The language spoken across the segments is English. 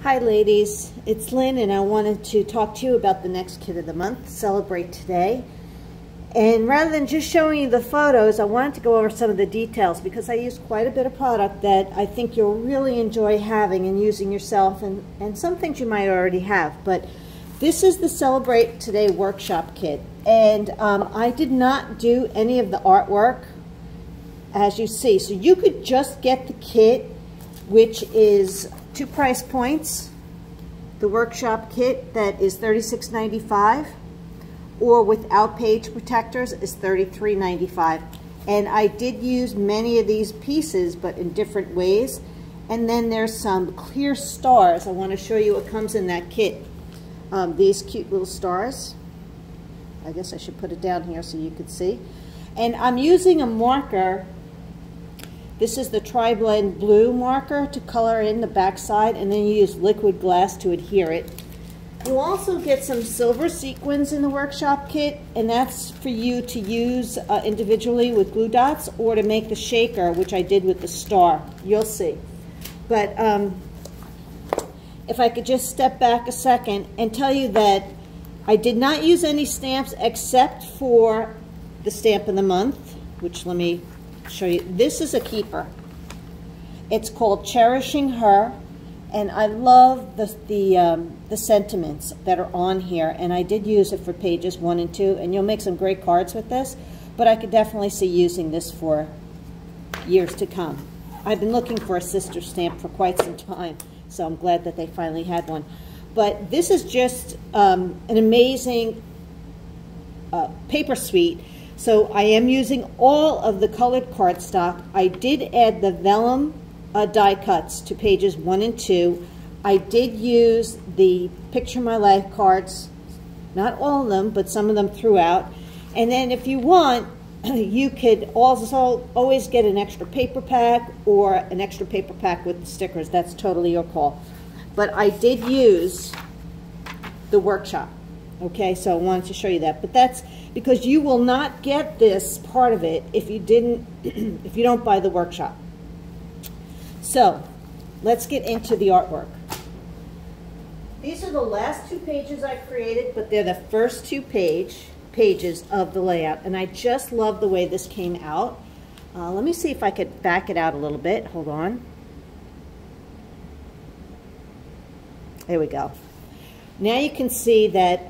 Hi ladies, it's Lynn and I wanted to talk to you about the next kit of the month, Celebrate Today. And rather than just showing you the photos, I wanted to go over some of the details because I used quite a bit of product that I think you'll really enjoy having and using yourself, and some things you might already have. But this is the Celebrate Today workshop kit, and I did not do any of the artwork, as you see. So you could just get the kit, which is two price points. The workshop kit that is $36.95, or without page protectors is $33.95. And I did use many of these pieces, but in different ways. And then there's some clear stars. I want to show you what comes in that kit. These cute little stars. I guess I should put it down here so you could see. And I'm using a marker. This is the Tri-Blend Blue marker to color in the back side, and then you use liquid glass to adhere it. You also get some silver sequins in the workshop kit, and that's for you to use individually with glue dots or to make the shaker, which I did with the star. You'll see. But if I could just step back a second and tell you that I did not use any stamps except for the stamp of the month, which let me show you. This is a keeper. It's called Cherishing Her, and I love the sentiments that are on here, and I did use it for pages 1 and 2, and you'll make some great cards with this, but I could definitely see using this for years to come. I've been looking for a sister stamp for quite some time, so I'm glad that they finally had one. But this is just an amazing paper suite. So I am using all of the colored cardstock. I did add the vellum die cuts to pages 1 and 2. I did use the Picture My Life cards, not all of them, but some of them throughout. And then if you want, you could also always get an extra paper pack or an extra paper pack with the stickers. That's totally your call. But I did use the workshop. Okay, so I wanted to show you that. But that's because you will not get this part of it if you didn't, if you don't buy the workshop. So let's get into the artwork. These are the last 2 pages I created, but they're the first 2 pages of the layout, and I just love the way this came out. Let me see if I could back it out a little bit. Hold on. There we go. Now you can see that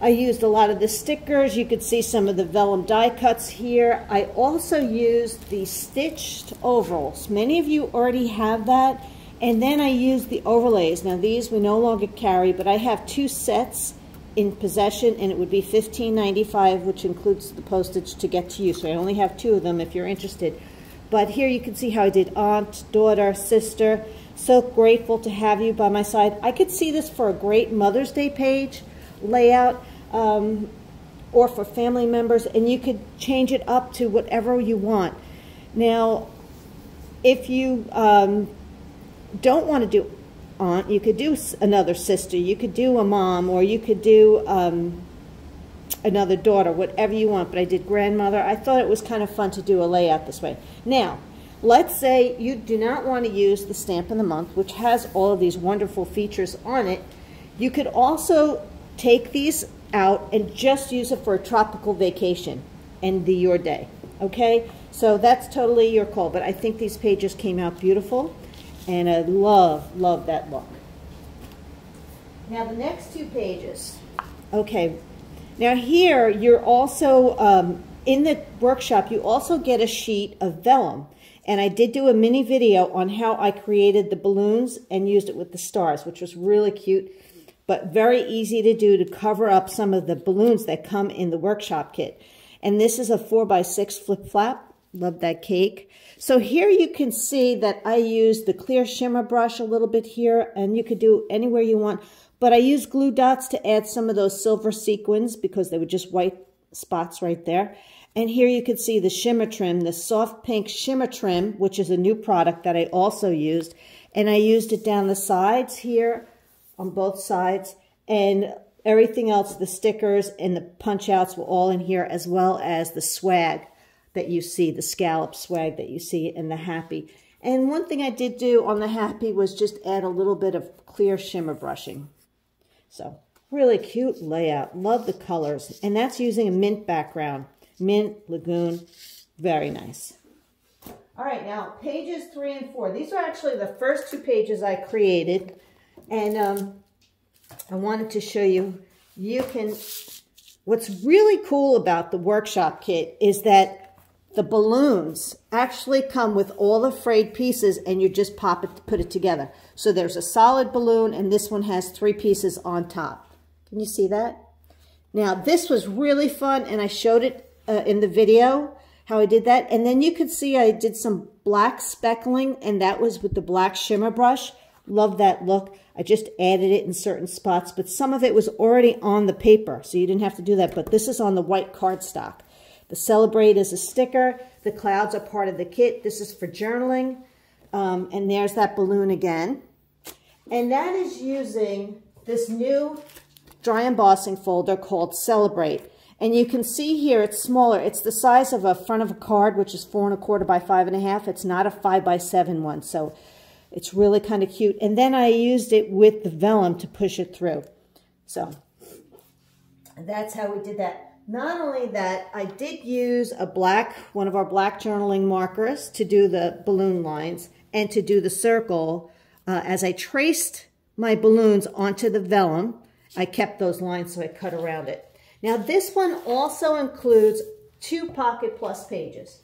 I used a lot of the stickers. You could see some of the vellum die cuts here. I also used the stitched ovals. Many of you already have that. And then I used the overlays. Now these we no longer carry, but I have 2 sets in possession, and it would be $15.95, which includes the postage to get to you. So I only have 2 of them if you're interested. But here you can see how I did aunt, daughter, sister. So grateful to have you by my side. I could see this for a great Mother's Day page layout, or for family members, and you could change it up to whatever you want. Now, if you don't want to do aunt, you could do another sister, you could do a mom, or you could do another daughter, whatever you want. But I did grandmother. I thought it was kind of fun to do a layout this way. Now, let's say you do not want to use the stamp of the month, which has all of these wonderful features on it. You could also take these out and just use it for a tropical vacation and your day, okay? So that's totally your call, but I think these pages came out beautiful, and I love that look. Now the next 2 pages, okay. Now here you're also, in the workshop, you also get a sheet of vellum, and I did do a mini video on how I created the balloons and used it with the stars, which was really cute, but very easy to do to cover up some of the balloons that come in the workshop kit. And this is a 4x6 flip flap. Love that cake. So here you can see that I used the clear shimmer brush a little bit here, and you could do anywhere you want. But I used glue dots to add some of those silver sequins because they were just white spots right there. And here you can see the shimmer trim, the soft pink shimmer trim, which is a new product that I also used. And I used it down the sides here, on both sides, and everything else, the stickers and the punch outs were all in here, as well as the swag that you see, the scallop swag that you see, and the happy. And one thing I did do on the happy was just add a little bit of clear shimmer brushing. So really cute layout. Love the colors. And that's using a mint background. Mint, Lagoon, very nice. All right, now pages 3 and 4. These are actually the first 2 pages I created. And I wanted to show you, what's really cool about the workshop kit is that the balloons actually come with all the frayed pieces and you just put it together. So there's a solid balloon and this one has 3 pieces on top. Can you see that? Now this was really fun and I showed it in the video how I did that. And then you could see I did some black speckling and that was with the black shimmer brush. Love that look. I just added it in certain spots, but some of it was already on the paper, so you didn't have to do that. But this is on the white cardstock. The Celebrate is a sticker. The clouds are part of the kit. This is for journaling. And there's that balloon again. And that is using this new dry embossing folder called Celebrate. And you can see here it's smaller. It's the size of a front of a card, which is 4 1/4 by 5 1/2. It's not a 5 by 7 one, so it's really kind of cute. And then I used it with the vellum to push it through. So that's how we did that. Not only that, I did use one of our black journaling markers to do the balloon lines and to do the circle. As I traced my balloons onto the vellum, I kept those lines so I cut around it. Now this one also includes 2 Pocket Plus pages.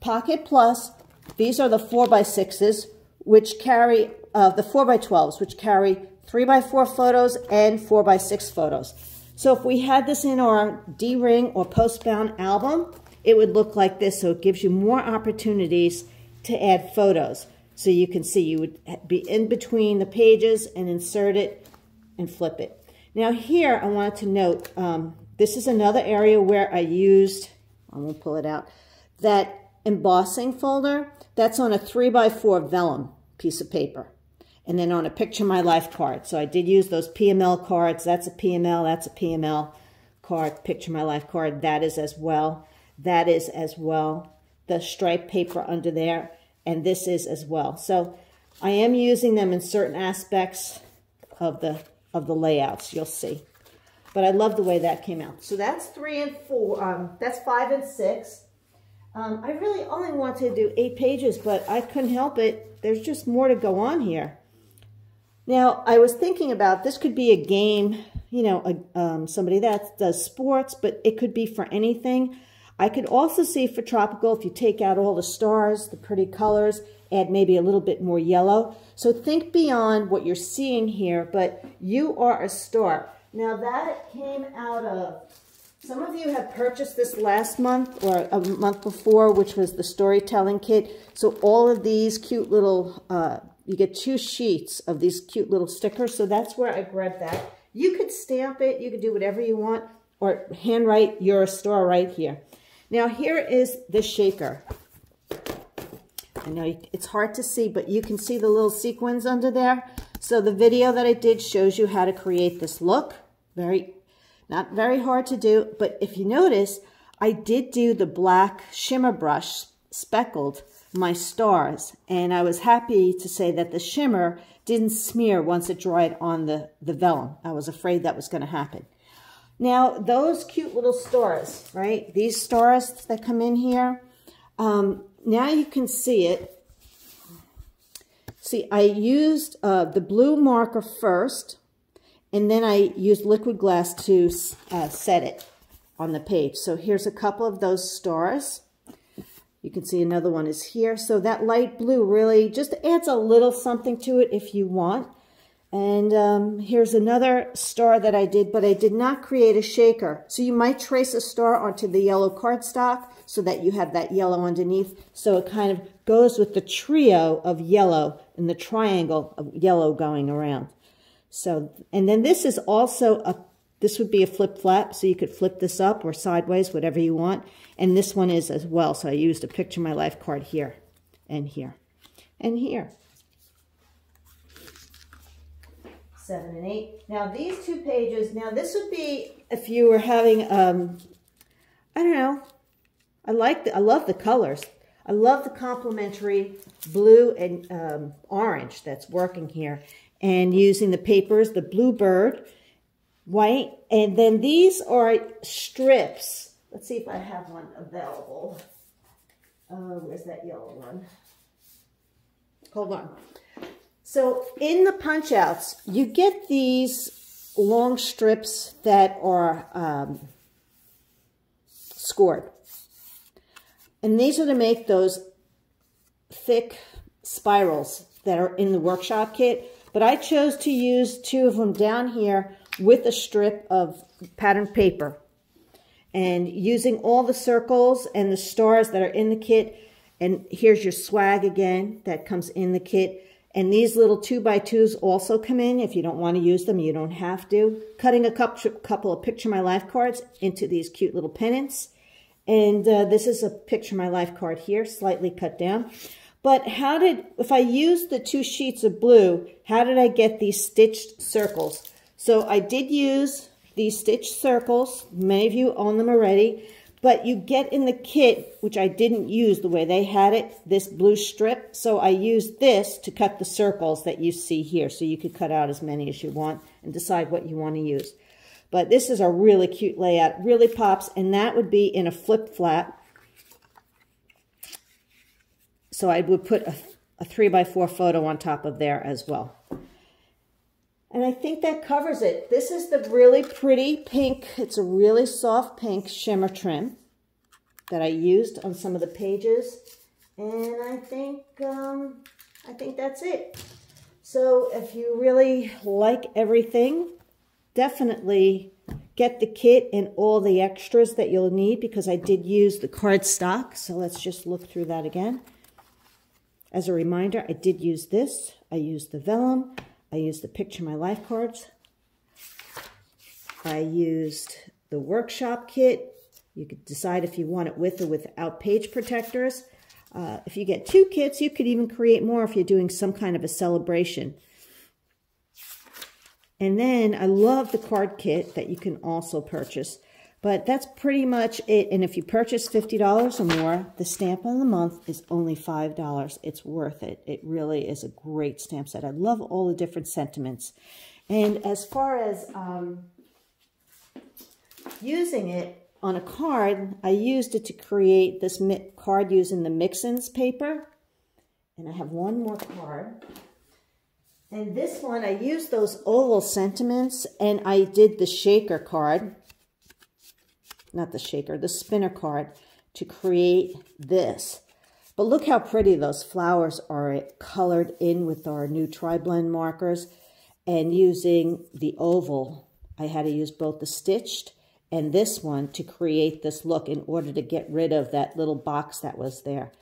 Pocket Plus, these are the 4 by 6s, which carry the 4 by 12s, which carry 3 by 4 photos and 4 by 6 photos. So if we had this in our D-ring or post-bound album, it would look like this. So it gives you more opportunities to add photos. So you can see you would be in between the pages and insert it and flip it. Now here I wanted to note, this is another area where I used, I won't pull it out, that embossing folder. That's on a 3 by 4 vellum piece of paper. And then on a Picture My Life card. So I did use those PML cards. That's a PML, that's a PML card, Picture My Life card. That is as well. That is as well. The striped paper under there. And this is as well. So I am using them in certain aspects of the layouts, you'll see. But I love the way that came out. So that's 3 and 4. That's 5 and 6. I really only wanted to do 8 pages, but I couldn't help it. There's just more to go on here. Now, I was thinking about this could be a game, you know, somebody that does sports, but it could be for anything. I could also see for tropical, if you take out all the stars, the pretty colors, add maybe a little bit more yellow. So think beyond what you're seeing here, but you are a star. Now that came out of, some of you have purchased this last month or a month before, which was the storytelling kit. So all of these cute little, you get 2 sheets of these cute little stickers. So that's where I grabbed that. You could stamp it. You could do whatever you want or handwrite "You're a Star" right here. Now here is the shaker. I know it's hard to see, but you can see the little sequins under there. So the video that I did shows you how to create this look. Not very hard to do, but if you notice, I did do the black shimmer brush, speckled my stars, and I was happy to say that the shimmer didn't smear once it dried on the vellum. I was afraid that was going to happen. Now, those cute little stars, right? These stars that come in here, now you can see it. See, I used the blue marker first, and then I used liquid glass to set it on the page. So here's a couple of those stars. You can see another one is here. So that light blue really just adds a little something to it if you want. And here's another star that I did, but I did not create a shaker. So you might trace a star onto the yellow cardstock so that you have that yellow underneath. So it kind of goes with the trio of yellow and the triangle of yellow going around. So, and then this is also this would be a flip flap, so you could flip this up or sideways, whatever you want. And this one is as well. So I used a Picture My Life card here and here and here. 7 and 8. Now these 2 pages, now this would be if you were having, I don't know, I love the colors. I love the complementary blue and orange that's working here. And using the papers, the bluebird, white, and then these are strips. Let's see if I have one available. Where's that yellow one? Hold on. So in the punch outs, you get these long strips that are scored. And these are to make those thick spirals that are in the workshop kit. But I chose to use 2 of them down here with a strip of patterned paper. And using all the circles and the stars that are in the kit. And here's your swag again that comes in the kit. And these little 2x2s also come in. If you don't want to use them, you don't have to. Cutting a couple of Picture My Life cards into these cute little pennants. And this is a Picture My Life card here, slightly cut down. But if I used the 2 sheets of blue, how did I get these stitched circles? So I did use these stitched circles. Many of you own them already. But you get in the kit, which I didn't use the way they had it, this blue strip. So I used this to cut the circles that you see here. So you could cut out as many as you want and decide what you want to use. But this is a really cute layout. Really pops. And that would be in a flip flap. So I would put a 3x4 photo on top of there as well. And I think that covers it. This is the really pretty pink. It's a really soft pink shimmer trim that I used on some of the pages. And I think that's it. So if you really like everything, definitely get the kit and all the extras that you'll need, because I did use the cardstock. So let's just look through that again. As a reminder, I did use this. I used the vellum. I used the Picture My Life cards. I used the workshop kit. You could decide if you want it with or without page protectors. If you get 2 kits, you could even create more if you're doing some kind of a celebration. And then I love the card kit that you can also purchase. But that's pretty much it. And if you purchase $50 or more, the stamp of the month is only $5. It's worth it. It really is a great stamp set. I love all the different sentiments. And as far as using it on a card, I used it to create this card using the Mix-Ins paper. And I have one more card. And this one, I used those oval sentiments, and I did the shaker card. Not the shaker, the spinner card, to create this. But look how pretty those flowers are colored in with our new tri-blend markers. And using the oval, I had to use both the stitched and this one to create this look in order to get rid of that little box that was there.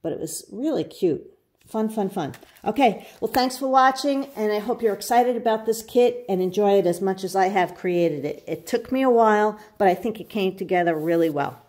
But it was really cute. Fun, fun, fun. Okay, well, thanks for watching, and I hope you're excited about this kit and enjoy it as much as I have created it. It took me a while, but I think it came together really well.